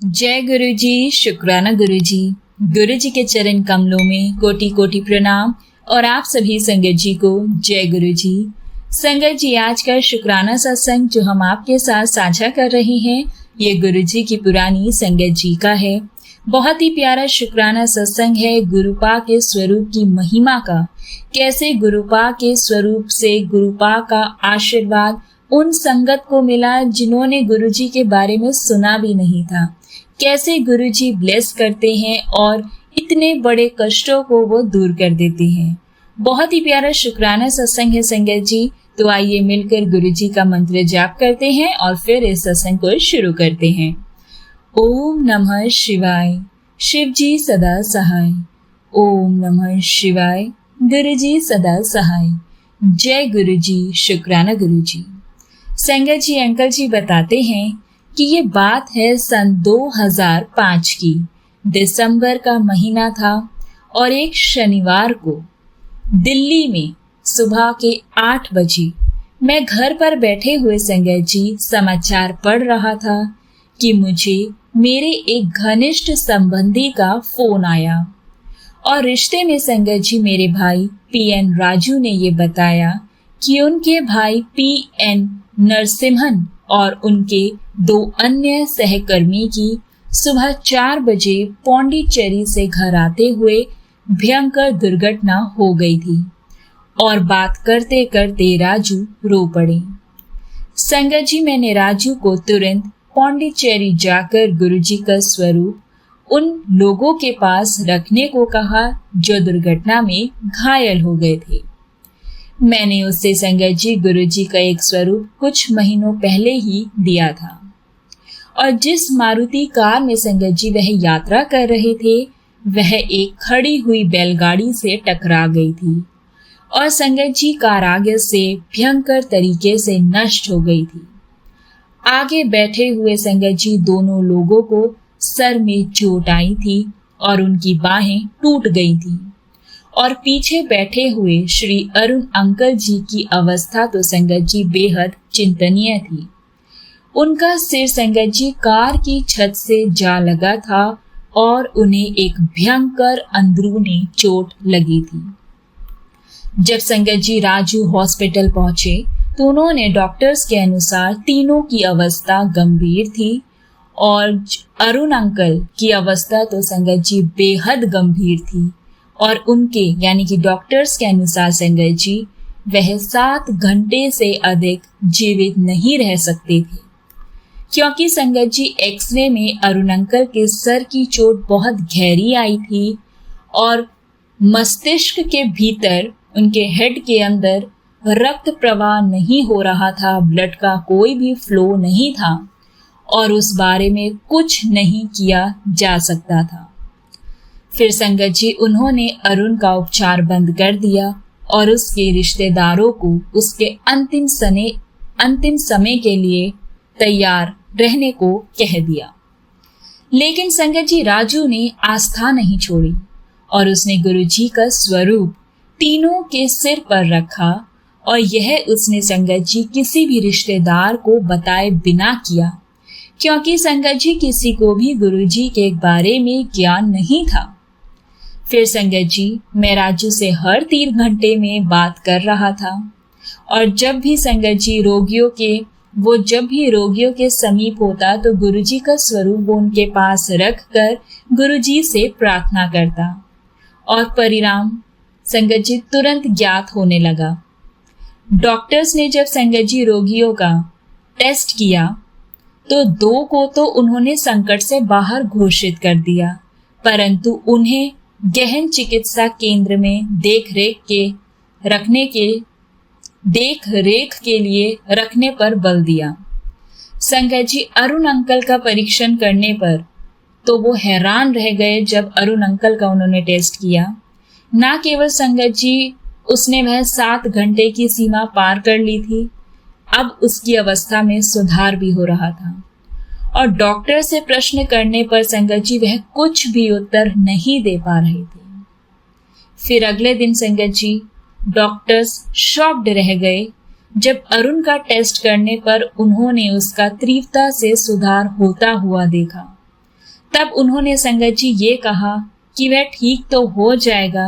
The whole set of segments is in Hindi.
जय गुरु जी, शुक्राना गुरु जी। गुरु जी के चरण कमलों में कोटि कोटि प्रणाम और आप सभी संगत जी को जय गुरु जी। संगत जी, आज का शुक्राना सत्संग जो हम आपके साथ साझा कर रहे हैं, ये गुरु जी की पुरानी संगत जी का है। बहुत ही प्यारा शुक्राना सत्संग है गुरुपा के स्वरूप की महिमा का। कैसे गुरुपा के स्वरूप से गुरुपा का आशीर्वाद उन संगत को मिला जिन्होंने गुरु जी के बारे में सुना भी नहीं था। कैसे गुरु जी ब्लेस करते हैं और इतने बड़े कष्टों को वो दूर कर देते हैं। बहुत ही प्यारा शुक्राना सत्संग है संगत जी। तो आइए मिलकर गुरु जी का मंत्र जाप करते हैं और फिर इस सत्संग को शुरू करते हैं। ओम नमः शिवाय, शिव जी सदा सहाय। ओम नमः शिवाय, गुरु जी सदा सहाय। जय गुरु जी, शुक्राना गुरु जी। संगत जी, अंकल जी बताते हैं कि ये बात है सन 2005 की। दिसंबर का महीना था और एक शनिवार को दिल्ली में सुबह के 8 बजे मैं घर पर बैठे हुए संगत जी समाचार पढ़ रहा था कि मुझे मेरे एक घनिष्ठ संबंधी का फोन आया और रिश्ते में संगत जी मेरे भाई पीएन राजू ने ये बताया कि उनके भाई पीएन नरसिम्हन और उनके 2 अन्य सहकर्मी की सुबह 4 बजे पौंडीचेरी से घर आते हुए भयंकर दुर्घटना हो गई थी और बात करते करते राजू रो पड़े। संगत जी, मैंने राजू को तुरंत पौंडीचेरी जाकर गुरुजी का स्वरूप उन लोगों के पास रखने को कहा जो दुर्घटना में घायल हो गए थे। मैंने उससे संगत जी गुरुजी का एक स्वरूप कुछ महीनों पहले ही दिया था और जिस मारुति कार में संगत जी वह यात्रा कर रहे थे वह एक खड़ी हुई बैलगाड़ी से टकरा गई थी और संगत जी कार आगे से भयंकर तरीके से नष्ट हो गई थी। आगे बैठे हुए संगत जी दोनों लोगों को सर में चोट आई थी और उनकी बाहें टूट गई थी और पीछे बैठे हुए श्री अरुण अंकल जी की अवस्था तो संगत जी बेहद चिंतनीय थी। उनका सिर संगत जी कार की छत से जा लगा था और उन्हें एक भयंकर अंदरूनी चोट लगी थी। जब संगत जी राजू हॉस्पिटल पहुंचे तो उन्होंने डॉक्टर्स के अनुसार तीनों की अवस्था गंभीर थी और अरुण अंकल की अवस्था तो संगत जी बेहद गंभीर थी और उनके यानी कि डॉक्टर्स के अनुसार संगत जी वह 7 घंटे से अधिक जीवित नहीं रह सकते थे क्योंकि संगत जी एक्सरे में अरुण अंकल के सर की चोट बहुत गहरी आई थी और मस्तिष्क के भीतर उनके हेड के अंदर रक्त प्रवाह नहीं हो रहा था, ब्लड का कोई भी फ्लो नहीं था और उस बारे में कुछ नहीं किया जा सकता था। फिर संगत जी उन्होंने अरुण का उपचार बंद कर दिया और उसके रिश्तेदारों को उसके अंतिम समय के लिए तैयार रहने को कह दिया। लेकिन संगत जी राजू ने आस्था नहीं छोड़ी और उसने गुरुजी का स्वरूप तीनों के सिर पर रखा और यह उसने संगत जी किसी भी रिश्तेदार को बताए बिना किया क्योंकि संगत जी किसी को भी गुरुजी के बारे में ज्ञान नहीं था। फिर संगत जी मैं राजू से हर 3 घंटे में बात कर रहा था और जब भी संगत जी रोगियों के समीप होता तो गुरुजी का स्वरूप वो उनके पास रख कर गुरुजी से प्रार्थना करता और परिणाम संगत जी तुरंत ज्ञात होने लगा। डॉक्टर्स ने जब संगत जी रोगियों का टेस्ट किया तो 2 को तो उन्होंने संकट से बाहर घोषित कर दिया, परंतु उन्हें गहन चिकित्सा केंद्र में देख रेख के लिए रखने पर बल दिया। संगत जी अरुण अंकल का परीक्षण करने पर तो वो हैरान रह गए जब अरुण अंकल का उन्होंने टेस्ट किया। ना केवल संगत जी उसने वह 7 घंटे की सीमा पार कर ली थी, अब उसकी अवस्था में सुधार भी हो रहा था और डॉक्टर से प्रश्न करने पर संगत जी वह कुछ भी उत्तर नहीं दे पा रहे थे। फिर अगले दिन संगत जी डॉक्टर्स शॉक्ड रह गए जब अरुण का टेस्ट करने पर उन्होंने उसका तीव्रता से सुधार होता हुआ देखा। तब उन्होंने संगत जी ये कहा कि वह ठीक तो हो जाएगा,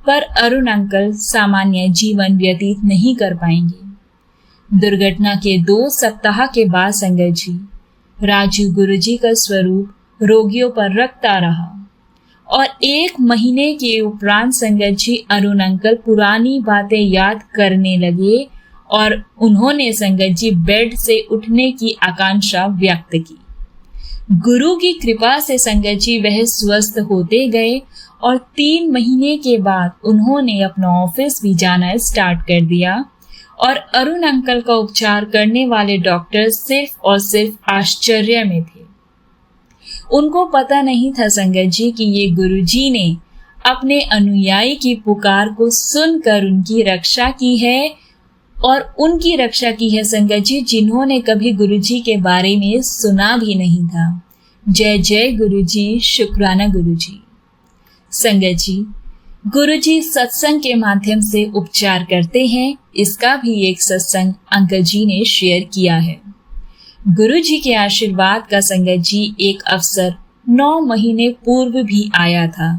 पर अरुण अंकल सामान्य जीवन व्यतीत नहीं कर पाएंगे। दुर्घटना के 2 सप्ताह के बाद संगत जी, राजू गुरुजी का स्वरूप रोगियों पर रखता रहा और 1 महीने के उपरांत संगत जी अरुण अंकल पुरानी बातें याद करने लगे और उन्होंने संगत जी बेड से उठने की आकांक्षा व्यक्त की। गुरु की कृपा से संगत जी वह स्वस्थ होते गए और 3 महीने के बाद उन्होंने अपना ऑफिस भी जाना स्टार्ट कर दिया और अरुण अंकल का उपचार करने वाले डॉक्टर सिर्फ और सिर्फ आश्चर्य में थे। उनको पता नहीं था संगत जी कि ये गुरुजी ने अपने अनुयायी की पुकार को सुनकर उनकी रक्षा की है और उनकी रक्षा की है संगत जी जिन्होंने कभी गुरुजी के बारे में सुना भी नहीं था। जय जय गुरुजी, शुक्राना गुरुजी। संगत जी, गुरुजी सत्संग के माध्यम से उपचार करते हैं, इसका भी एक सत्संग अंकल जी ने शेयर किया है। गुरुजी के आशीर्वाद का संगत जी एक अवसर 9 महीने पूर्व भी आया था।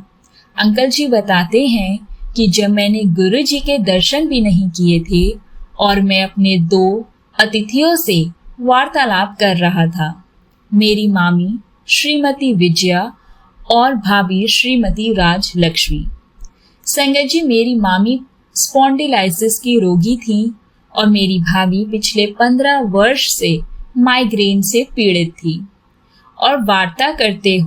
अंकल जी बताते हैं कि जब मैंने गुरुजी के दर्शन भी नहीं किए थे और मैं अपने 2 अतिथियों से वार्तालाप कर रहा था, मेरी मामी श्रीमती विजया और भाभी श्रीमती राज लक्ष्मी। संगत जी, मेरी मामी स्पॉन्डिलाइसिस की रोगी थी और मेरी भाभी पिछले 15 वर्ष से माइग्रेन से पीड़ित थी। और बात करते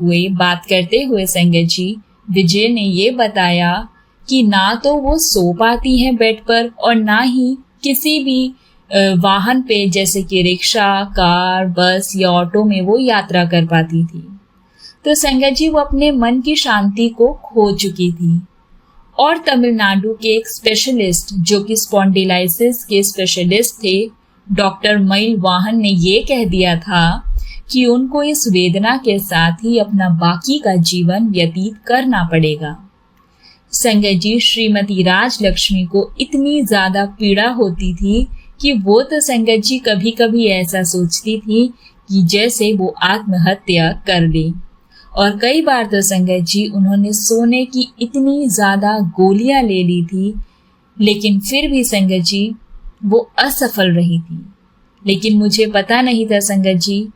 हुए संगत जी, विजय ने ये बताया कि ना तो वो सो पाती हैं बेड पर और ना ही किसी भी वाहन पे जैसे कि रिक्शा, कार, बस या ऑटो में वो यात्रा कर पाती थी। तो संगत जी, वो अपने मन की शांति को खो चुकी थी और तमिलनाडु के एक स्पेशलिस्ट जो कि स्पॉन्डिलाइसिस के स्पेशलिस्ट थे, डॉक्टर मईल वाहन ने ये कह दिया था कि उनको इस वेदना के साथ ही अपना बाकी का जीवन व्यतीत करना पड़ेगा। संगत जी, श्रीमती राज लक्ष्मी को इतनी ज्यादा पीड़ा होती थी कि वो तो संगत जी कभी कभी ऐसा सोचती थी कि जैसे वो आत्महत्या कर ले। और कई बार तो संगत जी उन्होंने सोने की इतनी ज्यादा गोलियां ले ली थी, लेकिन फिर भी संगत जी वो असफल रही थी। लेकिन मुझे पता नहीं था संगत जी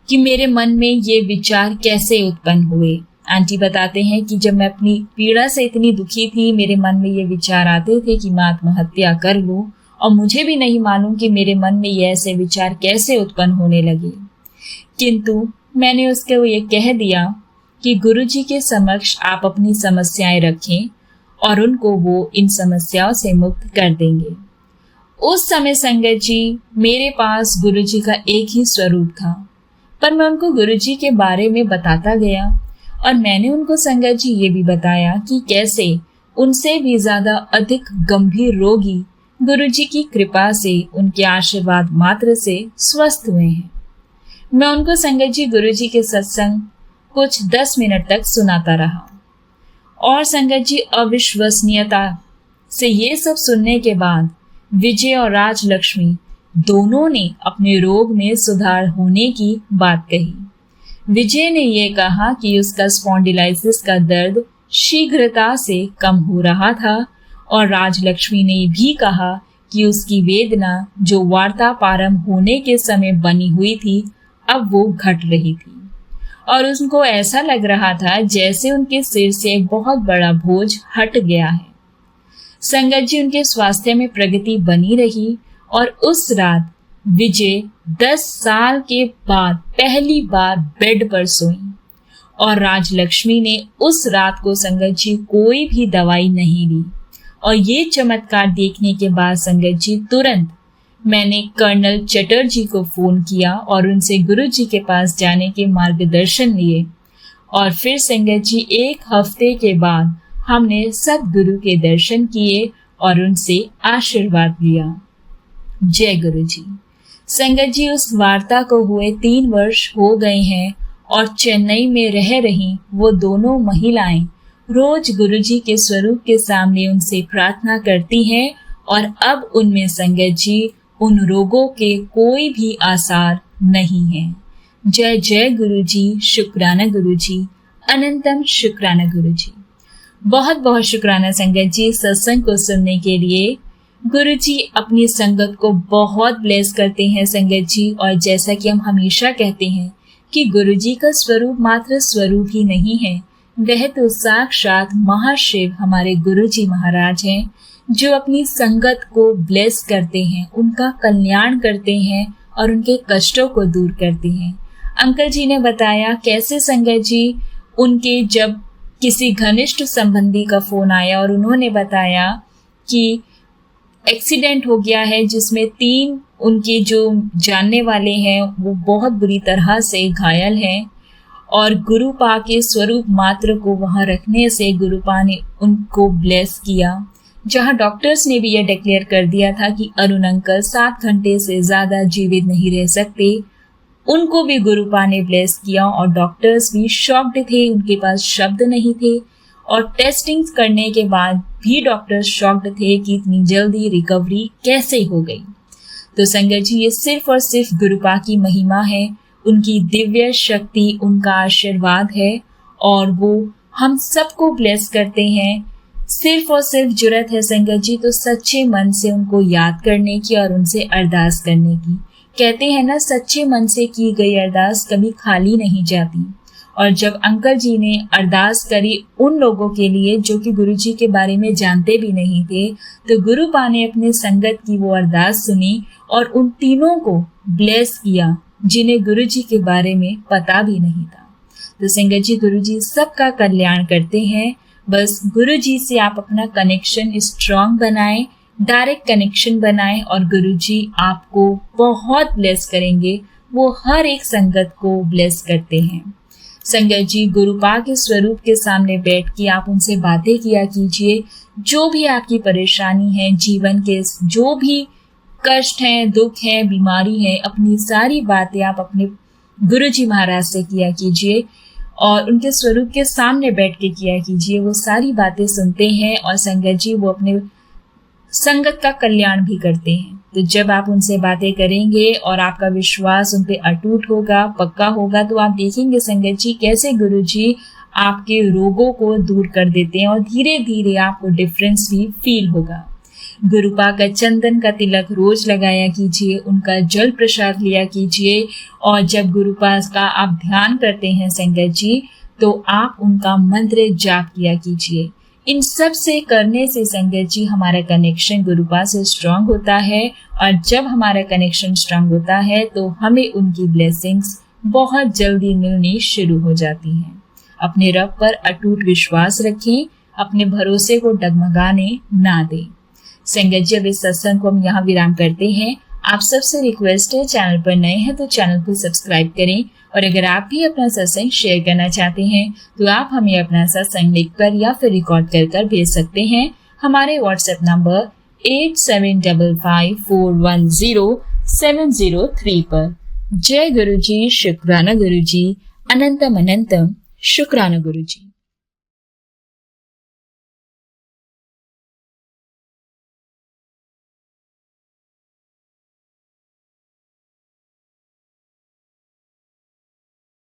कि मेरे मन में ये विचार कैसे उत्पन्न हुए। आंटी बताते हैं कि जब मैं अपनी पीड़ा से इतनी दुखी थी, मेरे मन में ये विचार आते थे कि मैं आत्महत्या कर लूं और मुझे भी नहीं मालूम कि मेरे मन में ये ऐसे विचार कैसे उत्पन्न होने लगे। किंतु मैंने उसको ये कह दिया कि गुरुजी के समक्ष आप अपनी समस्याएं रखें और उनको वो इन समस्याओं से मुक्त कर देंगे। उस समय संगत जी मेरे पास गुरुजी का एक ही स्वरूप था, पर मैं उनको गुरुजी के बारे में बताता गया और मैंने उनको संगत जी ये भी बताया कि कैसे उनसे भी ज्यादा अधिक गंभीर रोगी गुरुजी की कृपा से, उनके आशीर्वाद मात्र से स्वस्थ हुए हैं। मैं उनको संगत जी गुरुजी के सत्संग कुछ 10 मिनट तक सुनाता रहा और संगत जी अविश्वसनीयता से ये सब सुनने के बाद विजय और राज लक्ष्मी दोनों ने अपने रोग में सुधार होने की बात कही। विजय ने यह कहा कि उसका स्पॉन्डिलाइसिस का दर्द शीघ्रता से कम हो रहा था और राजलक्ष्मी ने भी कहा कि उसकी वेदना जो वार्ता प्रारंभ होने के समय बनी हुई थी, अब वो घट रही थी और उनको ऐसा लग रहा था जैसे उनके सिर से एक बहुत बड़ा बोझ हट गया है। संगत जी, उनके स्वास्थ्य में प्रगति बनी रही और उस रात विजय 10 साल के बाद पहली बार बेड पर सोई और राजलक्ष्मी ने उस रात को संगत जी कोई भी दवाई नहीं ली। और ये चमत्कार देखने के बाद संगत जी तुरंत मैंने कर्नल चटर्जी को फोन किया और उनसे गुरुजी के पास जाने के मार्गदर्शन लिए और फिर संगत जी 1 हफ्ते के बाद हमने सद्गुरु के दर्शन किए और उनसे आशीर्वाद लिया। जय गुरु जी। संगत जी, उस वार्ता को हुए 3 वर्ष हो गए हैं और चेन्नई में रह रही वो दोनों महिलाएं रोज गुरुजी के स्वरूप के सामने उनसे प्रार्थना करती हैं और अब उनमें संगत जी उन रोगों के कोई भी आसार नहीं है। जय जय गुरु जी, शुक्राना गुरु जी, अनंतम शुक्राना गुरु जी। बहुत बहुत शुक्राना संगत जी सत्संग को सुनने के लिए। गुरु जी अपनी संगत को बहुत ब्लेस करते हैं संगत जी। और जैसा कि हम हमेशा कहते हैं कि गुरु जी का स्वरूप मात्र स्वरूप ही नहीं है, वह तो साक्षात महाशिव हमारे गुरु जी महाराज हैं, जो अपनी संगत को ब्लेस करते हैं, उनका कल्याण करते हैं और उनके कष्टों को दूर करते हैं। अंकल जी ने बताया कैसे संगत जी उनके जब किसी घनिष्ठ संबंधी का फोन आया और उन्होंने बताया कि एक्सीडेंट हो गया है, जिसमें 3 उनके जो जानने वाले हैं वो बहुत बुरी तरह से घायल हैं और गुरुपा के स्वरूप मात्र को वहां रखने से गुरुपा ने उनको ब्लेस किया। जहां डॉक्टर्स ने भी यह डिक्लेयर कर दिया था कि अरुण अंकल 7 घंटे से ज्यादा जीवित नहीं रह सकते, उनको भी गुरुपा ने ब्लेस किया और डॉक्टर्स भी शॉक्ड थे, उनके पास शब्द नहीं थे और टेस्टिंग्स करने के बाद भी डॉक्टर्स शॉक्ड थे कि इतनी जल्दी रिकवरी कैसे हो गई। तो संगत जी ये सिर्फ और सिर्फ गुरुपा की महिमा है, उनकी दिव्य शक्ति, उनका आशीर्वाद है और वो हम सबको ब्लेस करते हैं। सिर्फ और सिर्फ जरूरत है संगत जी तो सच्चे मन से उनको याद करने की और उनसे अरदास करने की। कहते हैं ना, सच्चे मन से की गई अरदास कभी खाली नहीं जाती। और जब अंकल जी ने अरदास करी उन लोगों के लिए जो कि गुरु जी के बारे में जानते भी नहीं थे, तो गुरुपा ने अपने संगत की वो अरदास सुनी और उन तीनों को ब्लेस किया जिन्हें गुरु जी के बारे में पता भी नहीं था। तो संगत जी गुरु जी सबका कल्याण करते हैं। बस गुरु जी से आप अपना कनेक्शन स्ट्रांग बनाएं, डायरेक्ट कनेक्शन बनाएं और गुरु जी आपको बहुत ब्लेस करेंगे। वो हर एक संगत को ब्लेस करते हैं। संगत जी गुरुपा के स्वरूप के सामने बैठ के आप उनसे बातें किया कीजिए। जो भी आपकी परेशानी है, जीवन के जो भी कष्ट हैं, दुख हैं, बीमारी है, अपनी सारी बातें आप अपने गुरु जी महाराज से किया कीजिए और उनके स्वरूप के सामने बैठ के किया कीजिए। वो सारी बातें सुनते हैं और संगत जी वो अपने संगत का कल्याण भी करते हैं। तो जब आप उनसे बातें करेंगे और आपका विश्वास उन पे अटूट होगा, पक्का होगा, तो आप देखेंगे संगत जी कैसे गुरु जी आपके रोगों को दूर कर देते हैं और धीरे धीरे आपको डिफरेंस भी फील होगा। गुरुपा का चंदन का तिलक रोज लगाया कीजिए, उनका जल प्रसाद लिया कीजिए और जब गुरुपा का आप ध्यान करते हैं संगत जी तो आप उनका मंत्र जाप किया कीजिए। इन सब से करने से संगत जी हमारा कनेक्शन गुरुपा से स्ट्रांग होता है और जब हमारा कनेक्शन स्ट्रांग होता है तो हमें उनकी ब्लेसिंग्स बहुत जल्दी मिलनी शुरू हो जाती हैं। अपने रब पर अटूट विश्वास रखें, अपने भरोसे को डगमगाने ना दें। संगत जी अब इस सत्संग को हम यहाँ विराम करते हैं। आप सबसे रिक्वेस्ट है, चैनल पर नए हैं तो चैनल को सब्सक्राइब करें और अगर आप भी अपना सत्संग शेयर करना चाहते हैं तो आप हमें अपना सत्संग लिखकर या फिर रिकॉर्ड कर भेज सकते हैं हमारे व्हाट्सएप नंबर 8755410703 पर। जय गुरु जी, शुक्राना गुरु जी, अनंतम अनंतम शुक्राना गुरु जी।